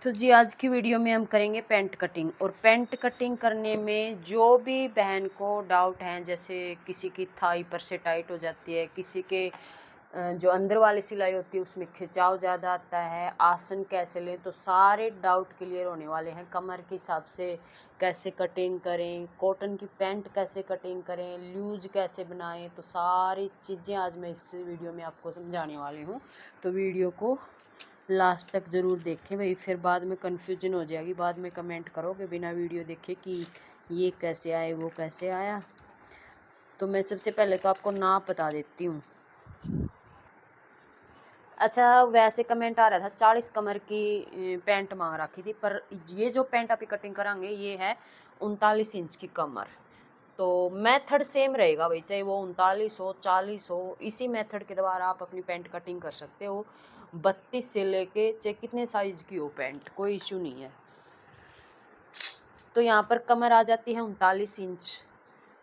तो जी आज की वीडियो में हम करेंगे पैंट कटिंग। और पैंट कटिंग करने में जो भी बहन को डाउट हैं, जैसे किसी की थाई पर से टाइट हो जाती है, किसी के जो अंदर वाली सिलाई होती है उसमें खिंचाव ज़्यादा आता है, आसन कैसे लें, तो सारे डाउट क्लियर होने वाले हैं। कमर के हिसाब से कैसे कटिंग करें, कॉटन की पैंट कैसे कटिंग करें, लूज कैसे बनाएं, तो सारी चीज़ें आज मैं इस वीडियो में आपको समझाने वाली हूँ। तो वीडियो को लास्ट तक ज़रूर देखें भाई, फिर बाद में कन्फ्यूजन हो जाएगी, बाद में कमेंट करोगे बिना वीडियो देखे कि ये कैसे आए वो कैसे आया। तो मैं सबसे पहले तो आपको नाप बता देती हूँ। अच्छा, वैसे कमेंट आ रहा था 40 कमर की पैंट मांग रखी थी, पर ये जो पैंट आप कटिंग कराएंगे ये है 39 इंच की कमर। तो मेथड सेम रहेगा भाई, चाहे वो 39 हो 40 हो, इसी मेथड के द्वारा आप अपनी पैंट कटिंग कर सकते हो। 32 से लेके चाहे कितने साइज की हो पैंट, कोई इश्यू नहीं है। तो यहाँ पर कमर आ जाती है 39 इंच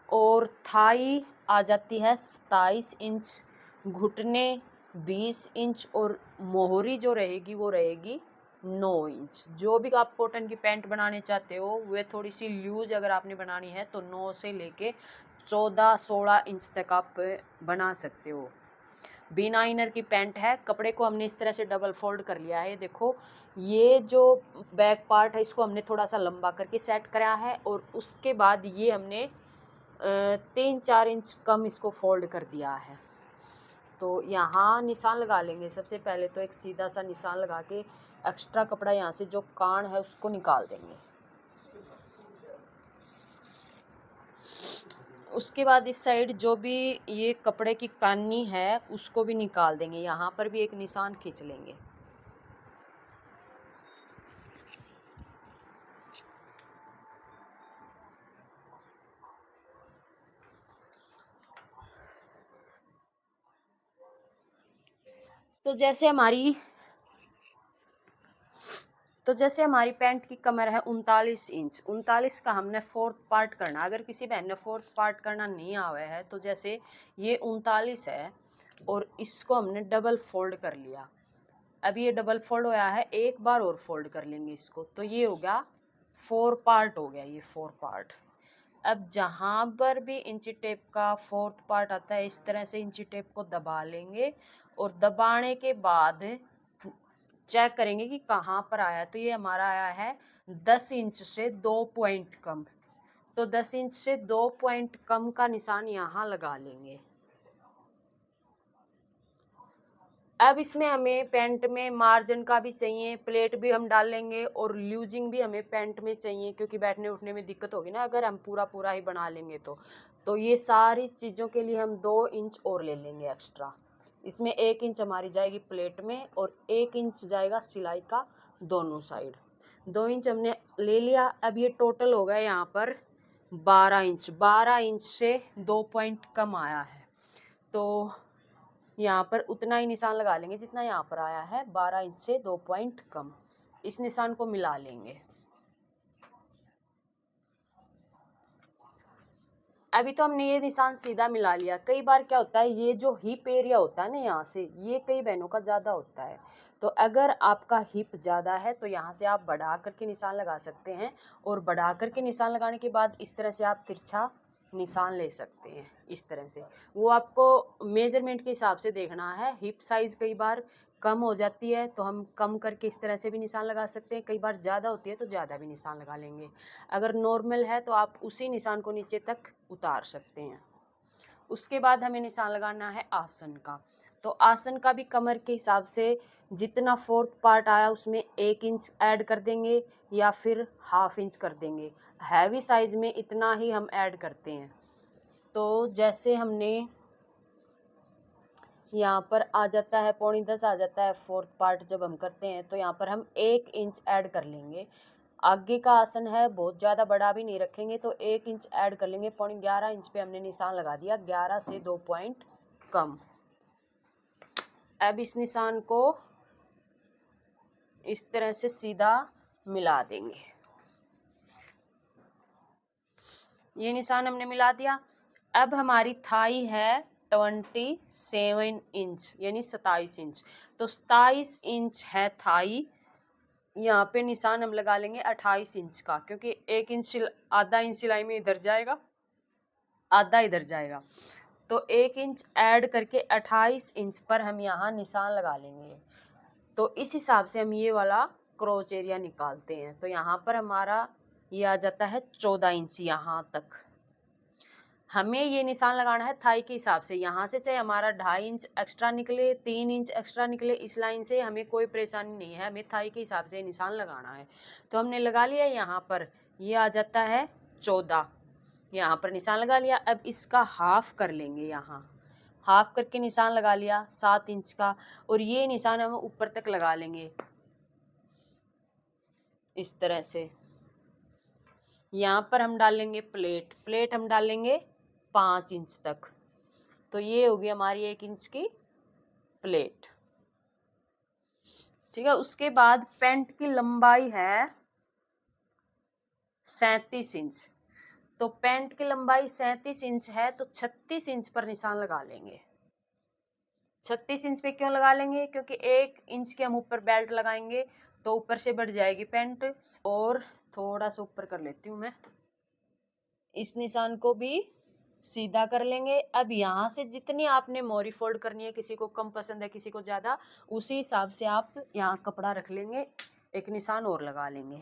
और थाई आ जाती है 27 इंच, घुटने 20 इंच और मोहरी जो रहेगी वो रहेगी 9 इंच। जो भी आप कॉटन की पैंट बनाने चाहते हो वे थोड़ी सी लूज अगर आपने बनानी है तो 9 से लेके 14-16 इंच तक आप बना सकते हो। बिना इनर की पैंट है। कपड़े को हमने इस तरह से डबल फोल्ड कर लिया है। देखो, ये जो बैक पार्ट है इसको हमने थोड़ा सा लंबा करके सेट करा है और उसके बाद ये हमने 3-4 इंच कम इसको फोल्ड कर दिया है। तो यहाँ निशान लगा लेंगे। सबसे पहले तो एक सीधा सा निशान लगा के एक्स्ट्रा कपड़ा यहाँ से जो कान है उसको निकाल देंगे। उसके बाद इस साइड जो भी ये कपड़े की कानी है उसको भी निकाल देंगे। यहाँ पर भी एक निशान खींच लेंगे। तो जैसे हमारी पैंट की कमर है 39 इंच, 39 का हमने 4th पार्ट करना। अगर किसी बहन ने 4th पार्ट करना नहीं आवा है तो जैसे ये 39 है और इसको हमने डबल फोल्ड कर लिया। अब ये डबल फोल्ड होया है, एक बार और फोल्ड कर लेंगे इसको, तो ये हो गया 4 पार्ट हो गया, ये 4 पार्ट। अब जहाँ पर भी इंची टेप का 4th पार्ट आता है इस तरह से इंची टेप को दबा लेंगे और दबाने के बाद चेक करेंगे कि कहाँ पर आया। तो ये हमारा आया है 10 इंच से 2 पॉइंट कम। तो 10 इंच से 2 पॉइंट कम का निशान यहाँ लगा लेंगे। अब इसमें हमें पैंट में मार्जिन का भी चाहिए, प्लेट भी हम डाल लेंगे और लूजिंग भी हमें पैंट में चाहिए, क्योंकि बैठने उठने में दिक्कत होगी ना अगर हम पूरा पूरा ही बना लेंगे तो ये सारी चीज़ों के लिए हम 2 इंच और ले लेंगे एक्स्ट्रा। इसमें 1 इंच हमारी जाएगी प्लेट में और 1 इंच जाएगा सिलाई का दोनों साइड। 2 इंच हमने ले लिया। अब ये टोटल हो गया यहाँ पर 12 इंच। 12 इंच से 2 पॉइंट कम आया है, तो यहाँ पर उतना ही निशान लगा लेंगे जितना यहाँ पर आया है, 12 इंच से 2 पॉइंट कम। इस निशान को मिला लेंगे। अभी तो हमने ये निशान सीधा मिला लिया। कई बार क्या होता है, ये जो हिप एरिया होता है ना यहाँ से, ये कई बहनों का ज़्यादा होता है। तो अगर आपका हिप ज़्यादा है तो यहाँ से आप बढ़ा करके निशान लगा सकते हैं और बढ़ा करके निशान लगाने के बाद इस तरह से आप तिरछा निशान ले सकते हैं। इस तरह से वो आपको मेजरमेंट के हिसाब से देखना है। हिप साइज़ कई बार कम हो जाती है तो हम कम करके इस तरह से भी निशान लगा सकते हैं, कई बार ज़्यादा होती है तो ज़्यादा भी निशान लगा लेंगे। अगर नॉर्मल है तो आप उसी निशान को नीचे तक उतार सकते हैं। उसके बाद हमें निशान लगाना है आसन का। तो आसन का भी कमर के हिसाब से जितना 4th पार्ट आया उसमें 1 इंच ऐड कर देंगे या फिर ½ इंच कर देंगे। हैवी साइज में इतना ही हम ऐड करते हैं। तो जैसे हमने यहाँ पर आ जाता है 9:45 आ जाता है 4th पार्ट जब हम करते हैं, तो यहाँ पर हम 1 इंच ऐड कर लेंगे। आगे का आसन है बहुत ज़्यादा बड़ा भी नहीं रखेंगे तो 1 इंच ऐड कर लेंगे। 11:15 इंच पे हमने निशान लगा दिया, 11 से 2 पॉइंट कम। अब इस निशान को इस तरह से सीधा मिला देंगे। ये निशान हमने मिला दिया। अब हमारी थाई है 27 इंच यानी 27 इंच। तो 27 इंच है थाई यहाँ पे निशान हम लगा लेंगे 28 इंच का, क्योंकि 1 इंच आधा इंच सिलाई में इधर जाएगा, आधा इधर जाएगा, तो 1 इंच ऐड करके 28 इंच पर हम यहाँ निशान लगा लेंगे। तो इस हिसाब से हम ये वाला क्रोच एरिया निकालते हैं। तो यहाँ पर हमारा ये आ जाता है 14 इंच यहाँ तक। हमें ये निशान लगाना है थाई के हिसाब से। यहाँ से चाहे हमारा 2.5 इंच एक्स्ट्रा निकले, 3 इंच एक्स्ट्रा निकले, इस लाइन से हमें कोई परेशानी नहीं है, हमें थाई के हिसाब से निशान लगाना है। तो हमने लगा लिया यहाँ पर, ये आ जाता है 14, यहाँ पर निशान लगा लिया। अब इसका हाफ कर लेंगे, यहाँ हाफ करके निशान लगा लिया 7 इंच का, और ये निशान हम ऊपर तक लगा लेंगे इस तरह से। यहाँ पर हम डालेंगे प्लेट, प्लेट हम डालेंगे 5 इंच तक। तो ये होगी हमारी 1 इंच की प्लेट, ठीक है। उसके बाद पैंट की लंबाई है 37 इंच। तो पैंट की लंबाई 37 इंच है, तो 36 इंच पर निशान लगा लेंगे। 36 इंच पे क्यों लगा लेंगे? क्योंकि 1 इंच के हम ऊपर बेल्ट लगाएंगे तो ऊपर से बढ़ जाएगी पैंट। और थोड़ा सा ऊपर कर लेती हूँ मैं, इस निशान को भी सीधा कर लेंगे। अब यहाँ से जितनी आपने मोरी फोल्ड करनी है, किसी को कम पसंद है किसी को ज़्यादा, उसी हिसाब से आप यहाँ कपड़ा रख लेंगे, एक निशान और लगा लेंगे।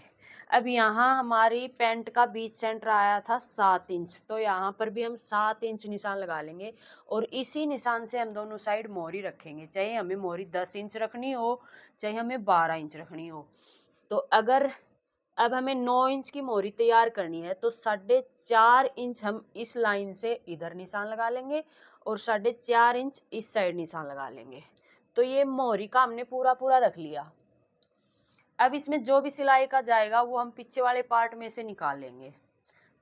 अब यहाँ हमारी पैंट का बीच सेंटर आया था 7 इंच, तो यहाँ पर भी हम 7 इंच निशान लगा लेंगे, और इसी निशान से हम दोनों साइड मोरी रखेंगे, चाहे हमें मोरी 10 इंच रखनी हो, चाहे हमें 12 इंच रखनी हो। तो अगर अब हमें 9 इंच की मोरी तैयार करनी है, तो 4.5 इंच हम इस लाइन से इधर निशान लगा लेंगे, और 4.5 इंच इस साइड निशान लगा लेंगे। तो ये मोरी का हमने पूरा पूरा रख लिया। अब इसमें जो भी सिलाई का जाएगा वो हम पीछे वाले पार्ट में से निकाल लेंगे।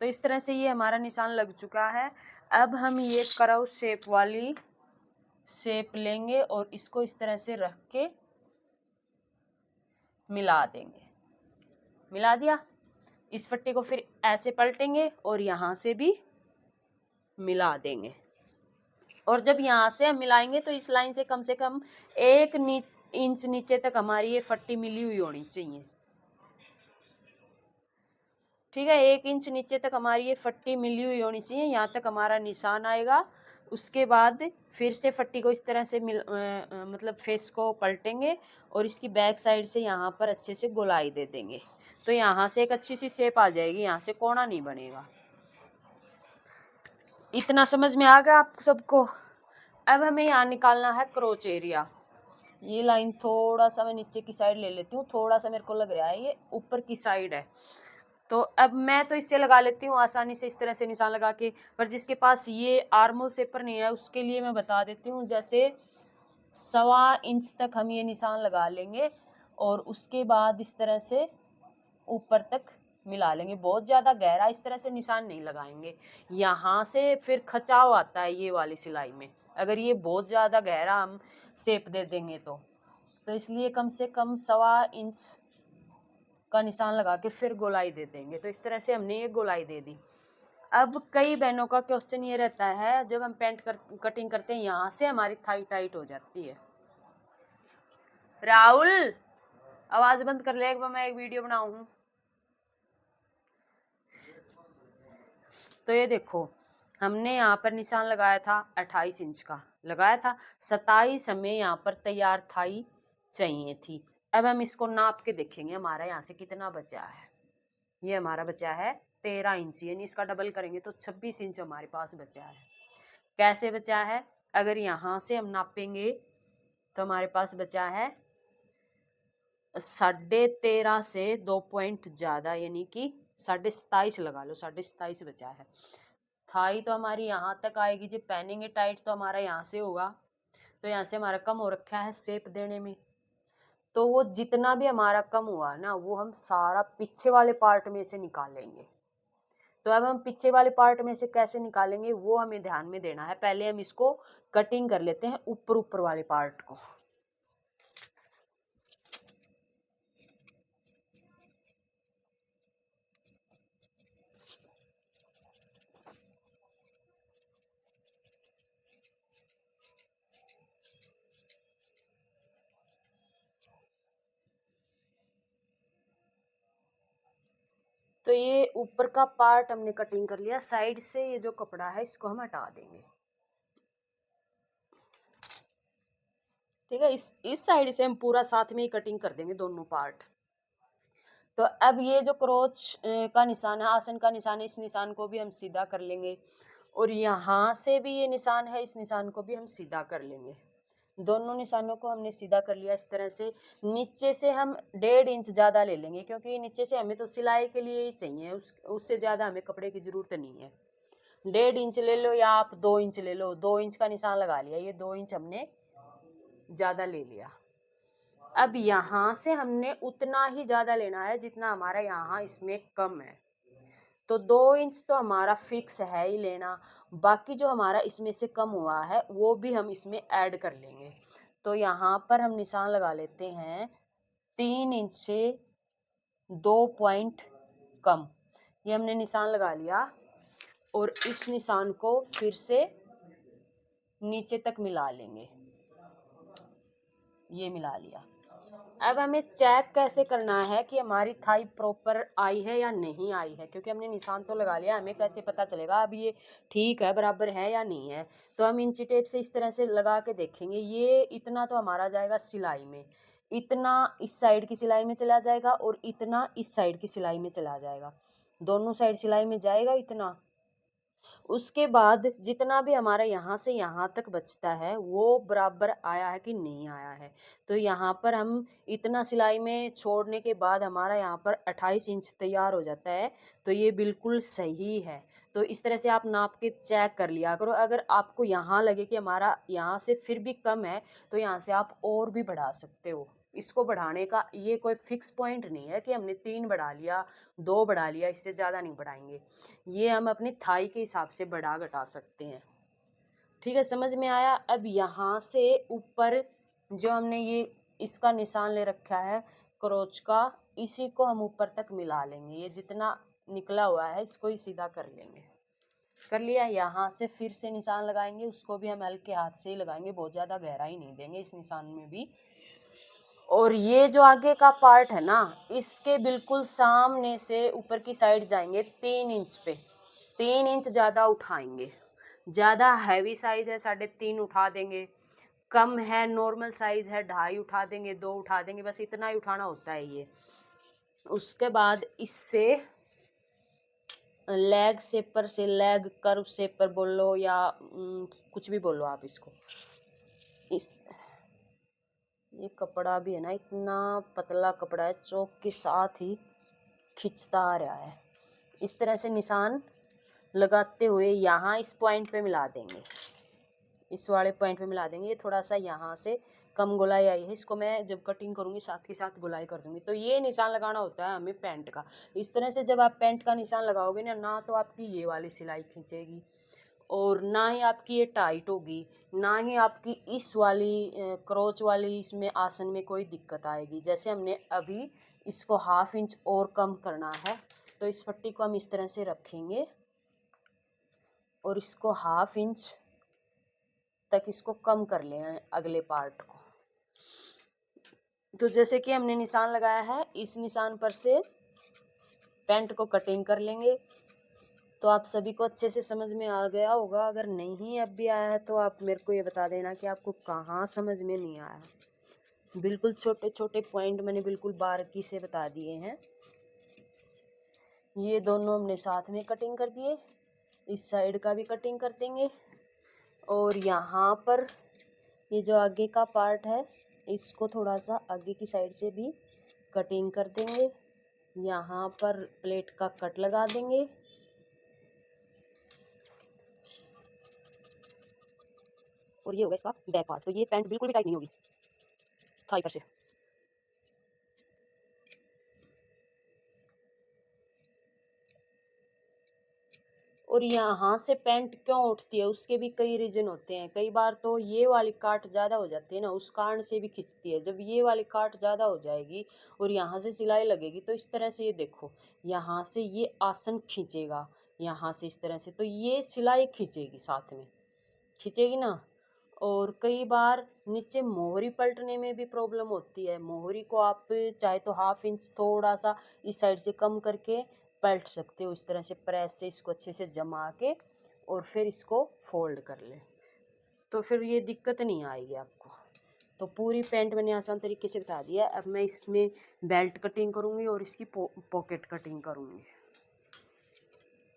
तो इस तरह से ये हमारा निशान लग चुका है। अब हम ये कर्व शेप वाली शेप लेंगे और इसको इस तरह से रख के मिला देंगे। मिला दिया, इस पट्टी को फिर ऐसे पलटेंगे और यहाँ से भी मिला देंगे। और जब यहाँ से हम मिलाएंगे तो इस लाइन से कम 1 इंच नीचे तक हमारी ये पट्टी मिली हुई होनी चाहिए, ठीक है। 1 इंच नीचे तक हमारी ये पट्टी मिली हुई होनी चाहिए, यहाँ तक हमारा निशान आएगा। उसके बाद फिर से पट्टी को इस तरह से मतलब फेस को पलटेंगे और इसकी बैक साइड से यहाँ पर अच्छे से गोलाई दे देंगे। तो यहाँ से एक अच्छी सी शेप आ जाएगी, यहाँ से कोना नहीं बनेगा। इतना समझ में आ गया आप सबको? अब हमें यहाँ निकालना है क्रोच एरिया। ये लाइन थोड़ा सा मैं नीचे की साइड ले लेती हूँ, थोड़ा सा मेरे को लग रहा है ये ऊपर की साइड है। तो अब मैं तो इससे लगा लेती हूँ आसानी से, इस तरह से निशान लगा के। पर जिसके पास ये आर्मोल शेपर नहीं है उसके लिए मैं बता देती हूँ, जैसे 1.25 इंच तक हम ये निशान लगा लेंगे और उसके बाद इस तरह से ऊपर तक मिला लेंगे। बहुत ज़्यादा गहरा इस तरह से निशान नहीं लगाएंगे, यहाँ से फिर खचाव आता है ये वाली सिलाई में, अगर ये बहुत ज़्यादा गहरा हम शेप दे देंगे तो इसलिए कम से कम 1.25 इंच का निशान लगा के फिर गोलाई दे देंगे। तो इस तरह से हमने ये गोलाई दे दी। अब कई बहनों का क्वेश्चन ये रहता है, जब हम पैंट कटिंग करते हैं यहाँ से हमारी थाई टाइट हो जाती है। राहुल आवाज बंद कर ले, एक बार मैं एक वीडियो बनाऊं। तो ये देखो हमने यहाँ पर निशान लगाया था 28 इंच का लगाया था, 27 हमें यहाँ पर तैयार थाई चाहिए थी। अब हम इसको नाप के देखेंगे हमारा यहाँ से कितना बचा है। ये हमारा बचा है 13 इंच, यानी इसका डबल करेंगे तो 26 इंच हमारे पास बचा है। कैसे बचा है? अगर यहाँ से हम नापेंगे तो हमारे पास बचा है 13.5 से 2 पॉइंट ज़्यादा, यानी कि 27.5 लगा लो, 27.5 बचा है। थाई तो हमारी यहाँ तक आएगी, जब पहनेंगे टाइट तो हमारा यहाँ से होगा, तो यहाँ से हमारा कम हो रखा है शेप देने में। तो वो जितना भी हमारा कम हुआ ना वो हम सारा पीछे वाले पार्ट में से निकालेंगे। तो अब हम पीछे वाले पार्ट में से कैसे निकालेंगे वो हमें ध्यान में देना है। पहले हम इसको कटिंग कर लेते हैं ऊपर वाले पार्ट को। तो ये ऊपर का पार्ट हमने कटिंग कर लिया। साइड से ये जो कपड़ा है इसको हम हटा देंगे। ठीक है, इस साइड से हम पूरा साथ में ही कटिंग कर देंगे दोनों पार्ट। तो अब ये जो क्रोच का निशान है, आसन का निशान है, इस निशान को भी हम सीधा कर लेंगे। और यहाँ से भी ये निशान है, इस निशान को भी हम सीधा कर लेंगे। दोनों निशानों को हमने सीधा कर लिया इस तरह से। नीचे से हम 1.5 इंच ज़्यादा ले लेंगे, क्योंकि नीचे से हमें तो सिलाई के लिए ही चाहिए, उससे ज़्यादा हमें कपड़े की ज़रूरत नहीं है। 1.5 इंच ले लो या आप 2 इंच ले लो। 2 इंच का निशान लगा लिया, ये 2 इंच हमने ज़्यादा ले लिया। अब यहाँ से हमने उतना ही ज़्यादा लेना है जितना हमारा यहाँ इसमें कम है। तो 2 इंच तो हमारा फिक्स है ही लेना। बाकी जो हमारा इसमें से कम हुआ है वो भी हम इसमें ऐड कर लेंगे। तो यहाँ पर हम निशान लगा लेते हैं 3 इंच से 2 पॉइंट कम। ये हमने निशान लगा लिया और इस निशान को फिर से नीचे तक मिला लेंगे। ये मिला लिया। अब हमें चेक कैसे करना है कि हमारी थाई प्रॉपर आई है या नहीं आई है, क्योंकि हमने निशान तो लगा लिया, हमें कैसे पता चलेगा अब ये ठीक है, बराबर है या नहीं है। तो हम इंची टेप से इस तरह से लगा के देखेंगे। ये इतना तो हमारा जाएगा सिलाई में, इतना इस साइड की सिलाई में चला जाएगा और इतना इस साइड की सिलाई में चला जाएगा। दोनों साइड सिलाई में जाएगा इतना। उसके बाद जितना भी हमारा यहाँ से यहाँ तक बचता है वो बराबर आया है कि नहीं आया है। तो यहाँ पर हम इतना सिलाई में छोड़ने के बाद हमारा यहाँ पर 28 इंच तैयार हो जाता है। तो ये बिल्कुल सही है। तो इस तरह से आप नाप के चेक कर लिया करो। अगर आपको यहाँ लगे कि हमारा यहाँ से फिर भी कम है तो यहाँ से आप और भी बढ़ा सकते हो। इसको बढ़ाने का ये कोई फिक्स पॉइंट नहीं है कि हमने 3 बढ़ा लिया, 2 बढ़ा लिया, इससे ज़्यादा नहीं बढ़ाएंगे। ये हम अपनी थाई के हिसाब से बढ़ा घटा सकते हैं। ठीक है, समझ में आया। अब यहाँ से ऊपर जो हमने ये इसका निशान ले रखा है क्रोच का, इसी को हम ऊपर तक मिला लेंगे। ये जितना निकला हुआ है इसको ही सीधा कर लेंगे। कर लिया। यहाँ से फिर से निशान लगाएंगे, उसको भी हम हल्के हाथ से ही लगाएंगे, बहुत ज़्यादा गहराई नहीं देंगे इस निशान में भी। और ये जो आगे का पार्ट है ना, इसके बिल्कुल सामने से ऊपर की साइड जाएंगे 3 इंच पे। 3 इंच ज़्यादा उठाएंगे। ज़्यादा हैवी साइज है 3.5 उठा देंगे, कम है नॉर्मल साइज है 2.5 उठा देंगे, 2 उठा देंगे, बस इतना ही उठाना होता है ये। उसके बाद इससे लेग शेपर से, लेग कर्व शेपर बोलो या कुछ भी बोलो आप इसको। इस ये कपड़ा भी है ना, इतना पतला कपड़ा है, चौक के साथ ही खिंचता आ रहा है। इस तरह से निशान लगाते हुए यहाँ इस पॉइंट पे मिला देंगे, इस वाले पॉइंट पे मिला देंगे। ये थोड़ा सा यहाँ से कम गोलाई आई है, इसको मैं जब कटिंग करूँगी साथ के साथ गोलाई कर दूँगी। तो ये निशान लगाना होता है हमें पैंट का। इस तरह से जब आप पैंट का निशान लगाओगे ना, ना तो आपकी ये वाली सिलाई खींचेगी और ना ही आपकी ये टाइट होगी, ना ही आपकी इस वाली क्रोच वाली इसमें आसन में कोई दिक्कत आएगी। जैसे हमने अभी इसको 1/2 इंच और कम करना है, तो इस पट्टी को हम इस तरह से रखेंगे और इसको 1/2 इंच तक इसको कम कर लें अगले पार्ट को। तो जैसे कि हमने निशान लगाया है, इस निशान पर से पैंट को कटिंग कर लेंगे। तो आप सभी को अच्छे से समझ में आ गया होगा। अगर नहीं अब भी आया है तो आप मेरे को ये बता देना कि आपको कहाँ समझ में नहीं आया। बिल्कुल छोटे छोटे पॉइंट मैंने बिल्कुल बारीकी से बता दिए हैं। ये दोनों हमने साथ में कटिंग कर दिए, इस साइड का भी कटिंग कर देंगे और यहाँ पर ये जो आगे का पार्ट है इसको थोड़ा सा आगे की साइड से भी कटिंग कर देंगे। यहाँ पर प्लेट का कट लगा देंगे और ये होगा इसका बैक पार्ट। तो ये पैंट बिल्कुल भी टाइट नहीं होगी थाई पर से। और यहाँ से पैंट क्यों उठती है उसके भी कई रीजन होते हैं। कई बार तो ये वाली काट ज़्यादा हो जाती है ना, उस कारण से भी खिंचती है। जब ये वाली काट ज़्यादा हो जाएगी और यहाँ से सिलाई लगेगी तो इस तरह से ये देखो, यहाँ से ये आसन खींचेगा, यहाँ से इस तरह से, तो ये सिलाई खींचेगी, साथ में खींचेगी ना। और कई बार नीचे मोहरी पलटने में भी प्रॉब्लम होती है। मोहरी को आप चाहे तो 1/2 इंच थोड़ा सा इस साइड से कम करके पलट सकते हो। इस तरह से प्रेस से इसको अच्छे से जमा के और फिर इसको फोल्ड कर ले, तो फिर ये दिक्कत नहीं आएगी आपको। तो पूरी पैंट मैंने आसान तरीके से बता दिया। अब मैं इसमें बेल्ट कटिंग करूँगी और इसकी पॉकेट कटिंग करूँगी।